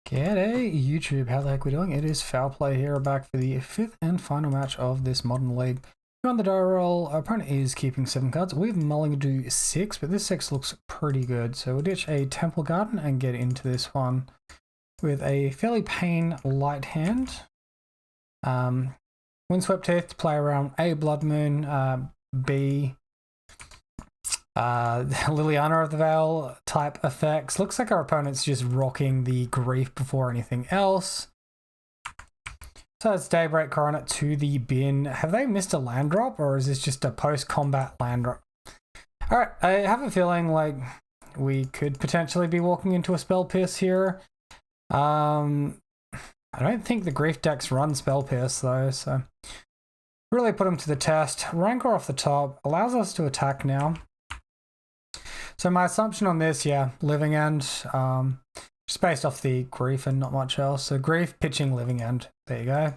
G'day YouTube, how the heck we doing? It is Foul Play here, back for the fifth and final match of this modern league. On the die roll, our opponent is keeping 7 cards. We're mulling to do 6, but this 6 looks pretty good. So we'll ditch a Temple Garden and get into this one with a fairly pain light hand. Windswept Teeth to play around A, Blood Moon, B, Liliana of the Veil type effects. Looks like our opponent's just rocking the Grief before anything else. So it's Daybreak Coronet to the bin. Have they missed a land drop, or is this just a post-combat land drop? Alright, I have a feeling like we could potentially be walking into a Spell Pierce here. I don't think the Grief decks run Spell Pierce though, so really put them to the test. Rancor off the top allows us to attack now. So my assumption on this, yeah, Living End, just based off the Grief and not much else. So Grief, pitching, Living End. There you go.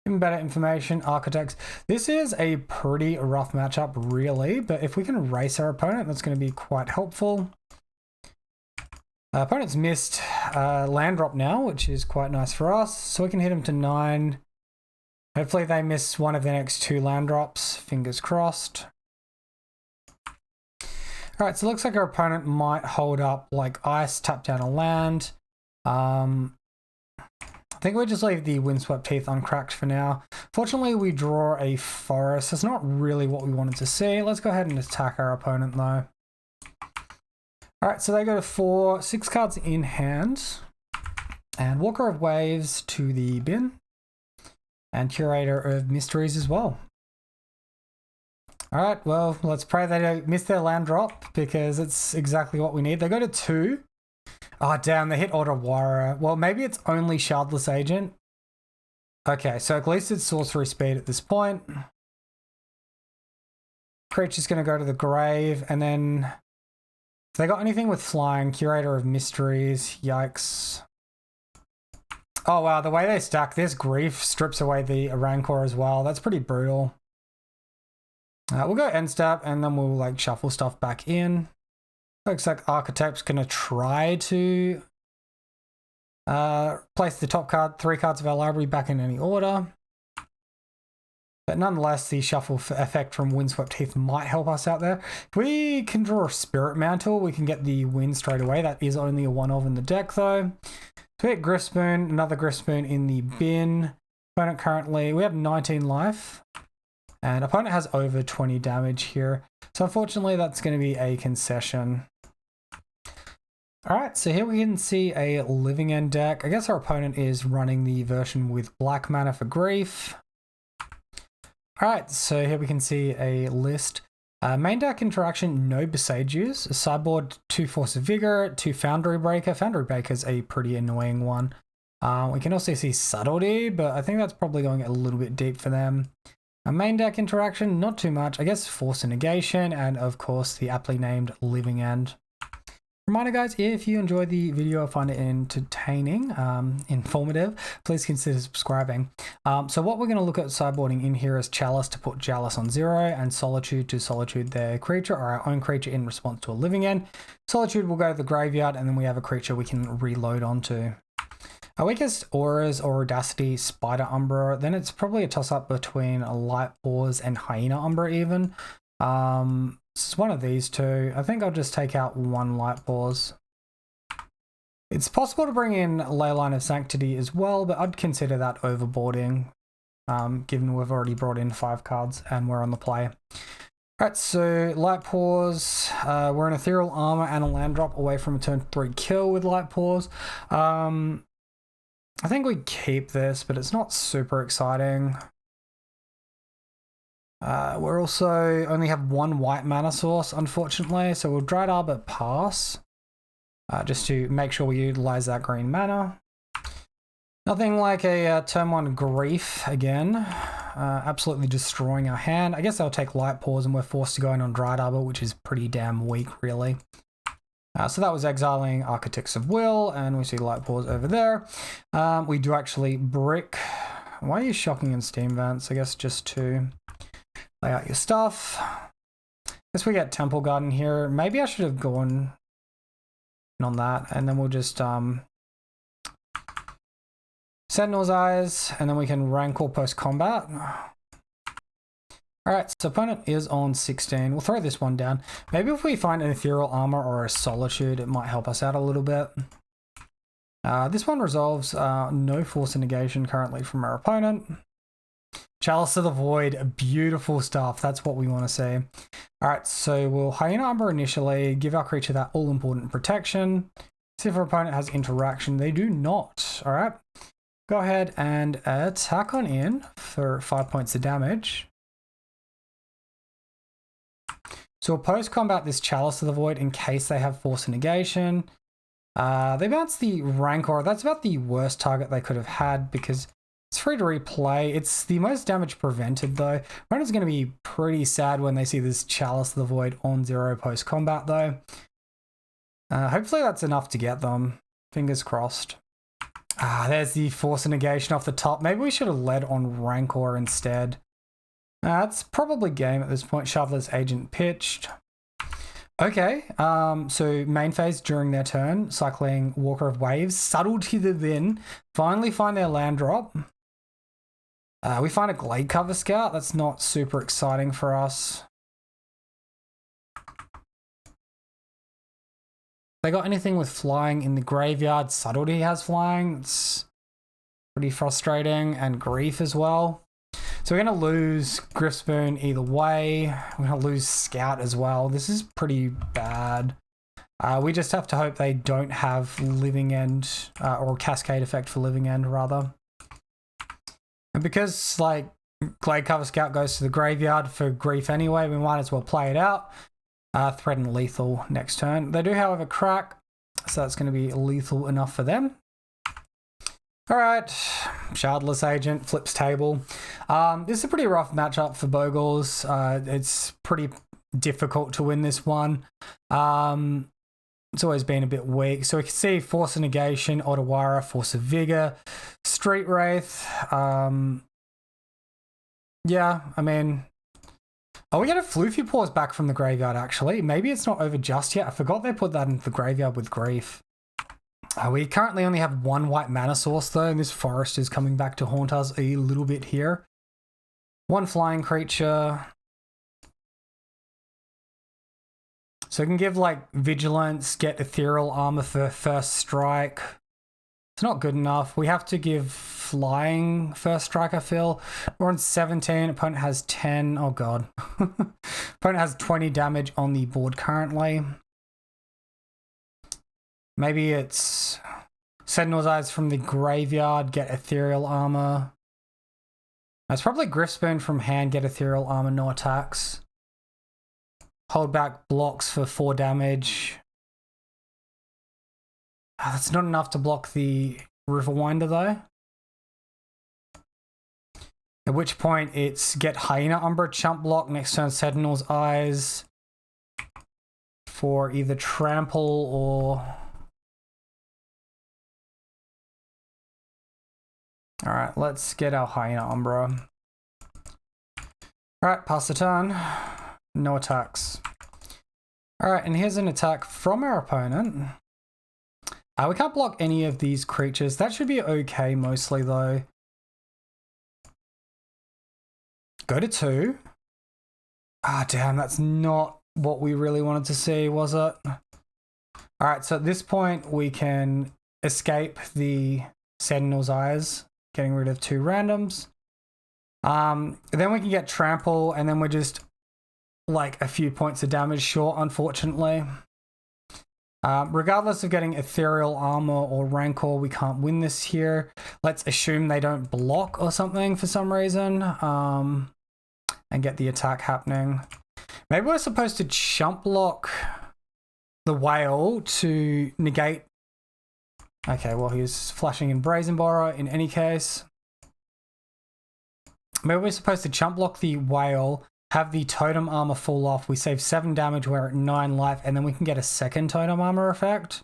Even better information, Architects. This is a pretty rough matchup, really, but if we can race our opponent, that's going to be quite helpful. Opponent's missed land drop now, which is quite nice for us. So we can hit them to 9. Hopefully they miss one of the next 2 land drops. Fingers crossed. Alright, so it looks like our opponent might hold up like Ice, tap down a land. I think we'll just leave the Windswept Teeth uncracked for now. Fortunately, we draw a Forest. That's not really what we wanted to see. Let's go ahead and attack our opponent though. Alright, so they go to 4, 6 cards in hand. And Walker of Waves to the bin. And Curator of Mysteries as well. Alright, well, let's pray they don't miss their land drop, because it's exactly what we need. They go to 2. Oh, damn, they hit Order Warrior. Well, maybe it's only Shardless Agent. Okay, so at least it's Sorcery Speed at this point. Creature's going to go to the grave, and then if they got anything with flying, Curator of Mysteries, yikes. Oh, wow, the way they stack this, Grief strips away the Rancor as well. That's pretty brutal. We'll go end step and then we'll like shuffle stuff back in. Looks like Architect's gonna try to place the top 3 cards of our library back in any order. But nonetheless, the shuffle effect from Windswept Teeth might help us out there. If we can draw a Spirit Mantle, we can get the win straight away. That is only a 1 of in the deck though. So we hit Griffspoon, another Griffspoon in the bin. Opponent currently, we have 19 life. And opponent has over 20 damage here. So unfortunately, that's going to be a concession. Alright, so here we can see a Living End deck. I guess our opponent is running the version with black mana for Grief. Alright, so here we can see a list. Main deck interaction, no Besieges. Sideboard, 2 Force of Vigor, 2 Foundry Breaker. Foundry Breaker is a pretty annoying one. We can also see Subtlety, but I think that's probably going a little bit deep for them. A main deck interaction, not too much. I guess Force and Negation, and of course the aptly named Living End. Reminder guys, if you enjoyed the video or find it entertaining, informative, please consider subscribing. So what we're going to look at sideboarding in here is Chalice to put Chalice on 0 and Solitude to Solitude their creature or our own creature in response to a Living End. Solitude will go to the graveyard and then we have a creature we can reload onto. Our weakest auras or Audacity, Spider Umbra, then it's probably a toss-up between a Light Pause and Hyena Umbra even. It's one of these two. I think I'll just take out 1 Light Pause. It's possible to bring in Leyline of Sanctity as well, but I'd consider that overboarding, given we've already brought in 5 cards and we're on the play. Alright, so Light Pause, we're an Ethereal Armor and a land drop away from a turn 3 kill with Light Pause. I think we keep this, but it's not super exciting. We're also only have 1 white mana source, unfortunately, so we'll Dried Arbor pass, just to make sure we utilize that green mana. Nothing like a turn 1 Grief again, absolutely destroying our hand. I guess I'll take Light Pause and we're forced to go in on Dried Arbor, which is pretty damn weak, really. So that was exiling Architects of Will, and we see Light Pause over there. We do actually brick. Why are you shocking in Steam Vents? I guess just to lay out your stuff. I guess we get Temple Garden here. Maybe I should have gone on that, and then we'll just Sentinel's Eyes, and then we can Rancor post-combat. Alright, so opponent is on 16. We'll throw this one down. Maybe if we find an Ethereal Armor or a Solitude, it might help us out a little bit. This one resolves no Force of Negation currently from our opponent. Chalice of the Void, beautiful stuff. That's what we want to see. Alright, so we'll Hyena Umber initially, give our creature that all-important protection. See if our opponent has interaction. They do not. Alright, go ahead and attack on in for 5 points of damage. So we'll post-combat this Chalice of the Void in case they have Force of Negation. They bounce the Rancor. That's about the worst target they could have had because it's free to replay. It's the most damage prevented though. Opponent's going to be pretty sad when they see this Chalice of the Void on 0 post-combat though. Hopefully that's enough to get them. Fingers crossed. There's the Force of Negation off the top. Maybe we should have led on Rancor instead. It's probably game at this point. Shoveler's Agent pitched. Okay, so main phase during their turn, cycling Walker of Waves, Subtlety to the Bin, finally find their land drop. We find a Glade Cover Scout. That's not super exciting for us. They got anything with flying in the graveyard? Subtlety has flying. It's pretty frustrating, and Grief as well. So we're going to lose Griffspoon either way. We're going to lose Scout as well. This is pretty bad. We just have to hope they don't have Living End or Cascade Effect for Living End rather. And because like Glade Cover Scout goes to the graveyard for Grief anyway, we might as well play it out. Threaten lethal next turn. They do however crack, so that's going to be lethal enough for them. Alright, Shardless Agent, flips table. This is a pretty rough matchup for Bogles. It's pretty difficult to win this one. It's always been a bit weak. So we can see Force of Negation, Otawara, Force of Vigor, Street Wraith. Yeah, I mean... Oh, we get a Floofy Paws back from the graveyard actually. Maybe it's not over just yet. I forgot they put that into the graveyard with Grief. We currently only have one white mana source though, and this forest is coming back to haunt us a little bit here. One flying creature. So we can give like Vigilance, get Ethereal Armor for first strike. It's not good enough. We have to give flying first strike, I feel. We're on 17, opponent has 10. Oh god. Opponent has 20 damage on the board currently. Maybe it's Sentinel's Eyes from the graveyard, get Ethereal Armor. It's probably Griffspoon from hand, get Ethereal Armor, no attacks. Hold back blocks for 4 damage. That's not enough to block the Riverwinder though. At which point it's get Hyena Umbra, chump block, next turn Sentinel's Eyes for either trample or... Alright, let's get our Hyena Umbra. Alright, pass the turn. No attacks. Alright, and here's an attack from our opponent. We can't block any of these creatures. That should be okay mostly though. Go to 2. Damn, that's not what we really wanted to see, was it? Alright, so at this point we can escape the Sentinel's Eyes, getting rid of 2 randoms. Then we can get Trample, and then we're just like a few points of damage short, unfortunately. Regardless of getting Ethereal Armor or Rancor, we can't win this here. Let's assume they don't block or something for some reason, and get the attack happening. Maybe we're supposed to chump block the whale to negate... Okay, well, he's flashing in Brazen Borrower in any case. Maybe we're supposed to chump block the whale, have the totem armor fall off. We save 7 damage, we're at 9 life, and then we can get a second totem armor effect.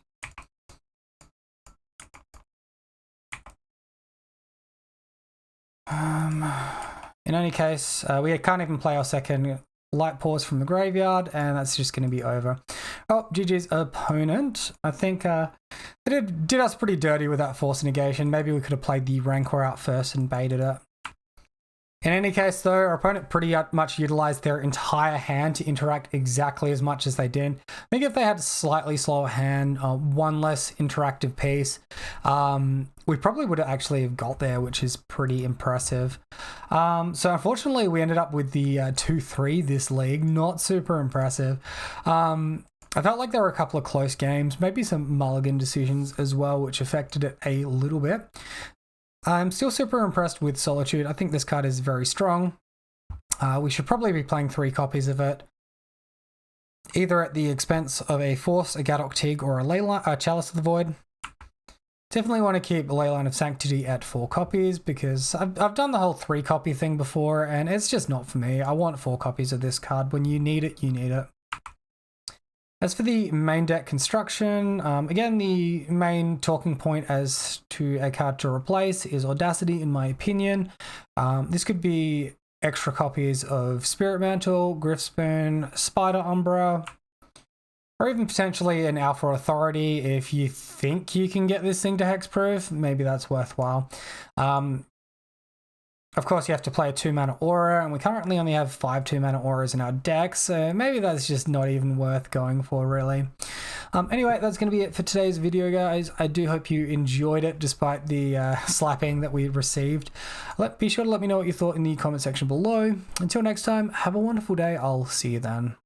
In any case, we can't even play our second Light Paws from the graveyard, and that's just going to be over. Oh, GG's opponent. I think they did us pretty dirty with that force negation. Maybe we could have played the Rancor out first and baited it. In any case, though, our opponent pretty much utilized their entire hand to interact exactly as much as they did. I think if they had a slightly slower hand, one less interactive piece, we probably would have actually have got there, which is pretty impressive. So unfortunately, we ended up with the 2-3 this league. Not super impressive. I felt like there were a couple of close games, maybe some mulligan decisions as well, which affected it a little bit. I'm still super impressed with Solitude. I think this card is very strong. We should probably be playing 3 copies of it, either at the expense of a Force, a Gadok Tig, or a Chalice of the Void. Definitely want to keep Leyline of Sanctity at 4 copies because I've done the whole 3 copy thing before and it's just not for me. I want 4 copies of this card. When you need it, you need it. As for the main deck construction, again, the main talking point as to a card to replace is Audacity, in my opinion. This could be extra copies of Spirit Mantle, Griffspoon, Spider Umbra, or even potentially an Alpha Authority if you think you can get this thing to hexproof. Maybe that's worthwhile. Of course, you have to play a 2-mana aura, and we currently only have 5 2-mana auras in our deck, so maybe that's just not even worth going for, really. Anyway, that's going to be it for today's video, guys. I do hope you enjoyed it, despite the slapping that we received. Be sure to let me know what you thought in the comment section below. Until next time, have a wonderful day. I'll see you then.